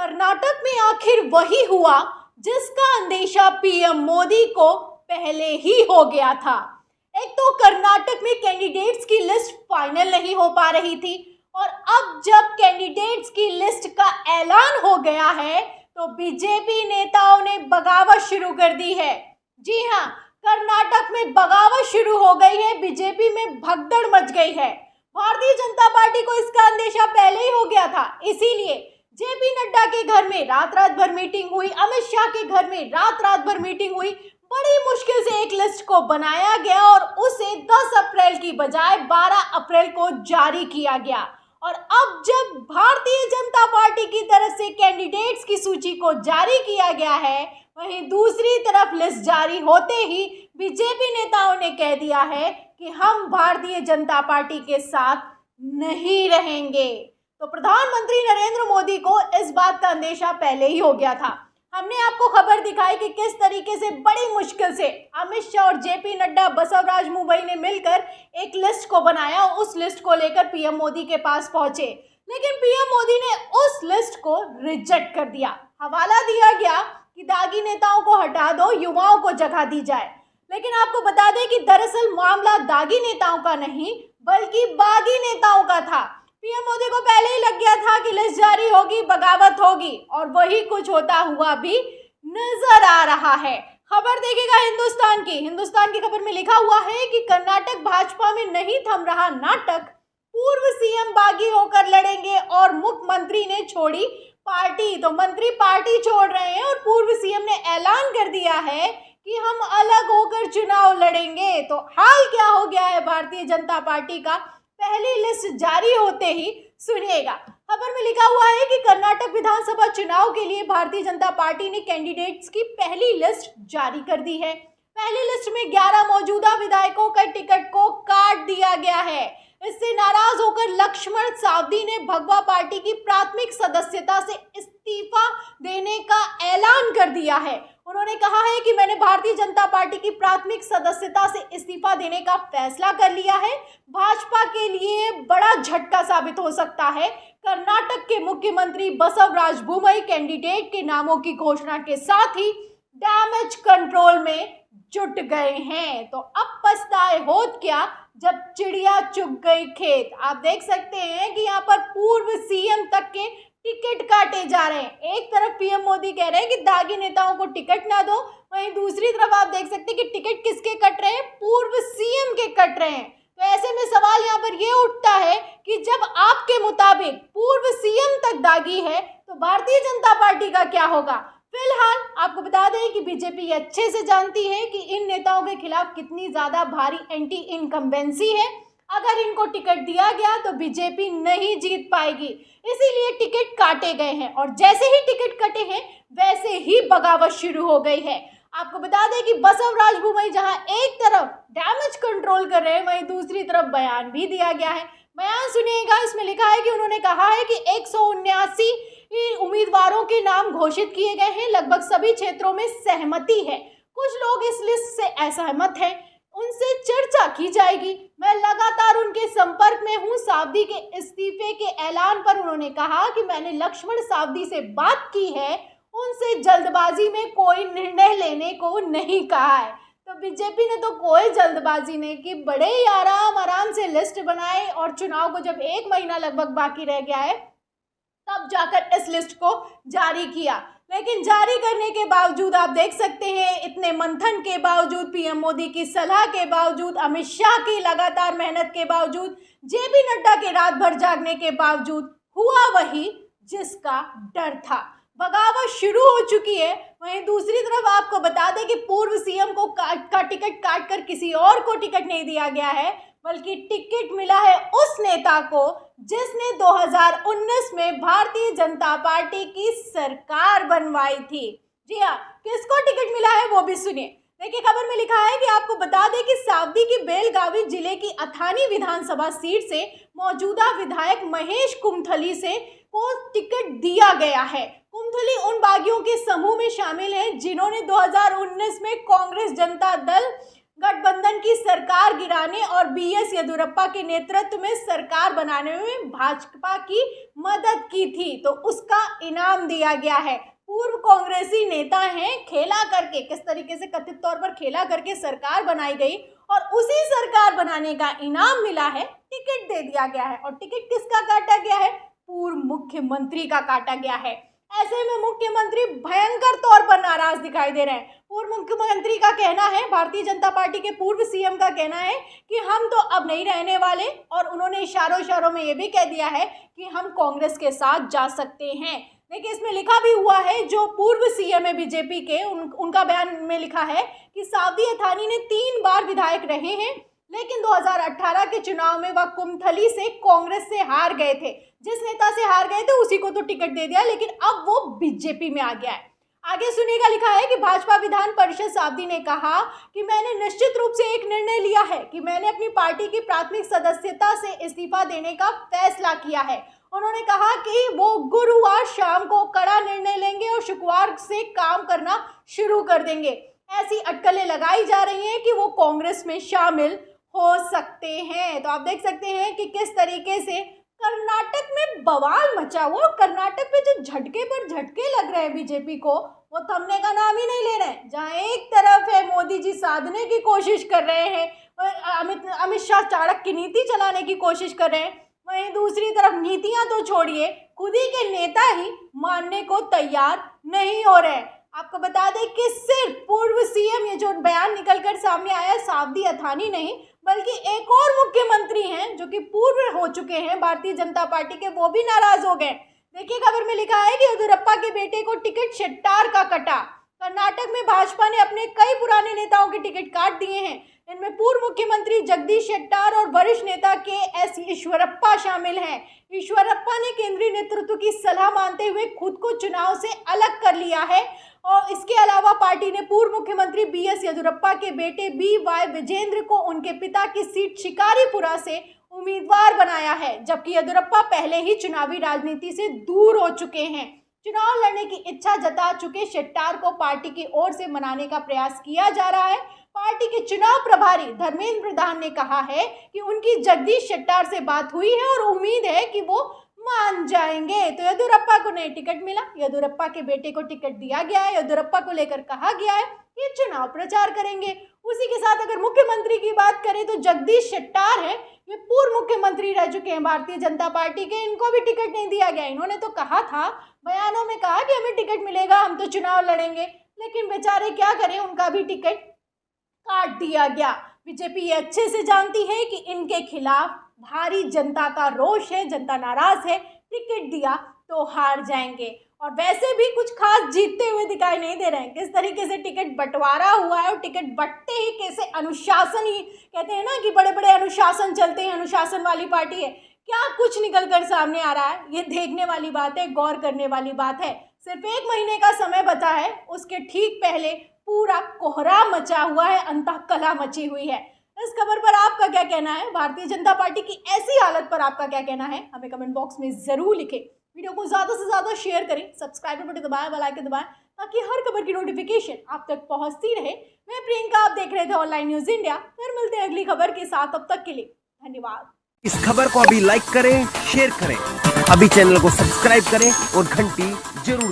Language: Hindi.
कर्नाटक में आखिर वही हुआ जिसका अंदेशा पीएम मोदी को पहले ही हो गया था। एक तो कर्नाटक में कैंडिडेट्स की लिस्ट फाइनल नहीं हो पा रही थी और अब जब कैंडिडेट्स की लिस्ट का ऐलान हो गया है तो बीजेपी नेताओं ने बगावत शुरू कर दी है। जी हाँ, कर्नाटक में बगावत शुरू हो गई है, बीजेपी में भगदड़ मच गई है। भारतीय जनता पार्टी को इसका अंदेशा पहले ही हो गया था, इसीलिए जेपी नड्डा के घर में रात रात भर मीटिंग हुई, अमित शाह के घर में रात रात भर मीटिंग हुई। बड़ी मुश्किल से एक लिस्ट को बनाया गया और उसे 10 अप्रैल की बजाय 12 अप्रैल को जारी किया गया। और अब जब भारतीय जनता पार्टी की तरफ से कैंडिडेट्स की सूची को जारी किया गया है, वहीं दूसरी तरफ लिस्ट जारी होते ही बीजेपी नेताओं ने कह दिया है कि हम भारतीय जनता पार्टी के साथ नहीं रहेंगे। तो प्रधानमंत्री नरेंद्र मोदी को इस बात का अंदेशा पहले ही हो गया था। हमने आपको खबर दिखाई कि किस तरीके से बड़ी मुश्किल से अमित शाह और जेपी नड्डा, बसवराज मुंबई ने मिलकर एक लिस्ट को बनाया। उस लिस्ट को लेकर पीएम मोदी के पास पहुंचे, लेकिन पीएम मोदी ने उस लिस्ट को रिजेक्ट कर दिया। हवाला दिया गया कि दागी नेताओं को हटा दो, युवाओं को जगह दी जाए। लेकिन आपको बता दें कि दरअसल मामला दागी नेताओं का नहीं बल्कि बागी नेताओं का था। पीएम मोदी को पहले ही लग गया था कि लिस्ट जारी होगी, बगावत होगी, और वही कुछ होता हुआ भी नजर आ रहा है। खबर देखिएगा हिंदुस्तान की खबर में लिखा हुआ है कि कर्नाटक भाजपा में नहीं थम रहा नाटक, पूर्व सीएम बागी होकर लड़ेंगे और मुख्यमंत्री ने छोड़ी पार्टी। तो मंत्री पार्टी छोड़ रहे हैं और पूर्व सीएम ने ऐलान कर दिया है कि हम अलग होकर चुनाव लड़ेंगे। तो हाल क्या हो गया है भारतीय जनता पार्टी का, पहली लिस्ट जारी होते ही सुनिएगा। खबर में लिखा हुआ है कि कर्नाटक विधानसभा चुनाव के लिए भारतीय जनता पार्टी ने कैंडिडेट्स की पहली लिस्ट जारी कर दी है। पहली लिस्ट में 11 मौजूदा विधायकों का टिकट को काट दिया गया है। इससे नाराज होकर लक्ष्मण सावदी ने भगवा पार्टी की प्राथमिक सदस्यता से इस्तीफा देने का ऐलान कर दिया है। उन्होंने कहा है कि मैंने भारतीय जनता पार्टी की प्राथमिक सदस्यता से इस्तीफा देने का फैसला कर लिया है। भाजपा के लिए बड़ा झटका साबित हो सकता है। कर्नाटक के मुख्यमंत्री बसवराज बोम्मई कैंडिडेट के नामों की घोषणा के साथ ही डैमेज कंट्रोल में जुट गए हैं। तो अब पछताए होत क्या जब चिड़िया चुग गई खेत। आप देख सकते हैं कि यहाँ पर पूर्व सीएम तक के टिकट काटे जा रहे हैं। एक तरफ पीएम मोदी कह रहे हैं कि दागी नेताओं को टिकट ना दो, वहीं दूसरी तरफ आप देख सकते हैं कि टिकट किसके कट रहे हैं, पूर्व सीएम के कट रहे हैं। तो ऐसे में सवाल यहाँ पर ये उठता है कि जब आपके मुताबिक पूर्व सीएम तक दागी है तो भारतीय जनता पार्टी का क्या होगा। फिलहाल आपको बता दें कि बीजेपी अच्छे से जानती है कि इन नेताओं के खिलाफ कितनी ज्यादा भारी एंटी इनकम्बेंसी है। अगर इनको टिकट दिया गया तो बीजेपी नहीं जीत पाएगी, इसीलिए टिकट काटे गए हैं और जैसे ही टिकट कटे हैं वैसे ही बगावत शुरू हो गई है। आपको बता दें कि बसवराज बोम्मई जहां एक तरफ डैमेज कंट्रोल कर रहे हैं, वहीं दूसरी तरफ बयान भी दिया गया है। बयान सुनिएगा, इसमें लिखा है कि उन्होंने कहा है कि 179 उम्मीदवारों के नाम घोषित किए गए हैं। लगभग सभी क्षेत्रों में सहमति है। कुछ लोग इस लिस्ट से असहमत हैं, उनसे चर्चा की जाएगी। मैं लगातार उनके संपर्क में हूं। सावदी के इस्तीफे के ऐलान पर उन्होंने कहा कि मैंने लक्ष्मण सावदी से बात की है, उनसे जल्दबाजी में कोई निर्णय लेने को नहीं कहा है। तो बीजेपी ने तो कोई जल्दबाजी नहीं की, बड़े ही आराम से लिस्ट बनाए और चुनाव को जब 1 महीना लगभग बाकी रह गया है तब जाकर इस लिस्ट को जारी किया। लेकिन जारी करने के बावजूद आप देख सकते हैं, इतने मंथन के बावजूद, पीएम मोदी की सलाह के बावजूद, अमित शाह की लगातार मेहनत के बावजूद, जेपी नड्डा के रात भर जागने के बावजूद हुआ वही जिसका डर था। बगावत शुरू हो चुकी है। वहीं दूसरी तरफ आपको बता दें कि पूर्व सीएम को टिकट काट कर किसी और को टिकट नहीं दिया गया है, बल्कि टिकट मिला है उस नेता को जिसने 2019 में भारतीय जनता पार्टी की सरकार बनवाई थी। जी हाँ, किसको टिकट मिला है वो भी सुनिए। देखिए, खबर में लिखा है कि आपको बता दें कि सावदी की बेलगावी जिले की अथानी विधानसभा सीट से मौजूदा विधायक महेश कुमथली से को टिकट दिया गया है। कुमथली उन बागियों के समूह में शामिल हैं जिन्होंने 2019 में कांग्रेस जनता दल गठबंधन की सरकार गिराने और बीएस येदियुरप्पा के नेतृत्व में सरकार बनाने में भाजपा की मदद की थी, तो उसका इनाम दिया गया है। पूर्व कांग्रेसी नेता हैं, खेला करके, किस तरीके से कथित तौर पर खेला करके सरकार बनाई गई और उसी सरकार बनाने का इनाम मिला है, टिकट दे दिया गया है। और टिकट किसका काटा गया है? पूर्व मुख्यमंत्री का काटा गया है। ऐसे में मुख्यमंत्री भयंकर तौर पर नाराज दिखाई दे रहे हैं। पूर्व मुख्यमंत्री का कहना है, भारतीय जनता पार्टी के पूर्व सीएम का कहना है कि हम तो अब नहीं रहने वाले, और उन्होंने इशारों में ये भी कह दिया है कि हम कांग्रेस के साथ जा सकते हैं। देखिए, इसमें लिखा भी हुआ है, जो पूर्व सीएम है बीजेपी के, उनका बयान में लिखा है कि सावदी अथानी ने 3 बार विधायक रहे हैं, लेकिन 2018 के चुनाव में वह कुमथली से कांग्रेस से हार गए थे। जिस नेता से हार गए थे उसी को तो टिकट दे दिया, लेकिन अब वो बीजेपी में आ गया है। आगे सुनिएगा, लिखा है कि भाजपा विधान परिषद सावदी ने कहा कि मैंने निश्चित रूप से एक निर्णय लिया है कि मैंने अपनी पार्टी की प्राथमिक सदस्यता से इस्तीफा देने का फैसला किया है। उन्होंने कहा कि वो गुरुवार शाम को कड़ा निर्णय लेंगे और शुक्रवार से काम करना शुरू कर देंगे। ऐसी अटकलें लगाई जा रही हैं कि वो कांग्रेस में शामिल हो सकते हैं। तो आप देख सकते हैं कि किस तरीके से कर्नाटक में बवाल मचा हुआ। कर्नाटक में जो झटके पर झटके लग रहे हैं बीजेपी को, वो थमने का नाम ही नहीं ले रहे हैं। जहाँ एक तरफ है मोदी जी साधने की कोशिश कर रहे हैं और अमित शाह चाणक्य की नीति चलाने की कोशिश कर रहे हैं, वहीं दूसरी तरफ नीतियां तो छोड़िए, खुद ही के नेता ही मानने को तैयार नहीं हो रहे। आपको बता दें कि सिर्फ पूर्व सीएम, ये जो बयान निकलकर सामने आया, सावदी अथानी नहीं बल्कि एक और मुख्यमंत्री हैं जो कि पूर्व हो चुके हैं भारतीय जनता पार्टी के, वो भी नाराज हो गए। देखिए, खबर में लिखा है कि येदियुरप्पा के बेटे को टिकट शेट्टार का कटा। कर्नाटक में भाजपा ने अपने कई पुराने नेताओं के टिकट काट दिए हैं। इनमें पूर्व मुख्यमंत्री जगदीश शेट्टार और वरिष्ठ नेता के एस ईश्वरप्पा शामिल हैं। ईश्वरप्पा ने केंद्रीय नेतृत्व की सलाह मानते हुए खुद को चुनाव से अलग कर लिया है, और इसके अलावा पार्टी ने पूर्व मुख्यमंत्री बीएस येदियुरप्पा के बेटे बीवाई विजेंद्र को उनके पिता की सीट शिकारीपुरा से उम्मीदवार बनाया है, जबकि येदियुरप्पा पहले ही चुनावी राजनीति से दूर हो चुके हैं। चुनाव लड़ने की इच्छा जता चुके शेट्टार को पार्टी की ओर से मनाने का प्रयास किया जा रहा है। पार्टी के चुनाव प्रभारी धर्मेंद्र प्रधान ने कहा है कि उनकी जगदीश शेट्टार से बात हुई है और उम्मीद है कि वो मान जाएंगे। तो येदियुरप्पा को नई टिकट मिला, येदियुरप्पा के बेटे को टिकट दिया गया है, येदियुरप्पा को लेकर कहा गया है कि चुनाव प्रचार करेंगे। उसी के साथ अगर मुख्यमंत्री की बात करें तो जगदीश शेट्टार है, ये पूर्व मुख्यमंत्री रह चुके हैं भारतीय जनता पार्टी के, इनको भी टिकट नहीं दिया गया। इन्होंने तो कहा था, बयानों में कहा कि हमें टिकट मिलेगा, हम तो चुनाव लड़ेंगे, लेकिन बेचारे क्या करें, उनका भी टिकट काट दिया गया। बीजेपी ये अच्छे से जानती है कि इनके खिलाफ भारी जनता का रोष है, जनता नाराज है, टिकट दिया तो हार जाएंगे। और वैसे भी कुछ खास जीतते हुए दिखाई नहीं दे रहे हैं। किस तरीके से टिकट बंटवारा हुआ है और टिकट बंटते ही कैसे अनुशासन, ही कहते हैं ना कि बड़े बड़े अनुशासन चलते हैं, अनुशासन वाली पार्टी है, क्या कुछ निकल कर सामने आ रहा है, ये देखने वाली बात है, गौर करने वाली बात है। सिर्फ 1 महीने का समय बचा है, उसके ठीक पहले पूरा कोहराम मचा हुआ है, अंतःकलह मची हुई है। इस खबर पर आपका क्या कहना है? भारतीय जनता पार्टी की ऐसी हालत पर आपका क्या कहना है? हमें कमेंट बॉक्स में जरूर लिखें। वीडियो को ज्यादा से ज्यादा शेयर करें, सब्सक्राइब बटन दबाएं, बेल आइकन दबाएं, ताकि हर खबर की नोटिफिकेशन आप तक पहुंचती रहे। मैं प्रियंका, आप देख रहे थे ऑनलाइन न्यूज इंडिया। फिर मिलते हैं अगली खबर के साथ, तब तक के लिए धन्यवाद। इस खबर को अभी लाइक करें, शेयर करें, अभी चैनल को सब्सक्राइब करें और घंटी जरूर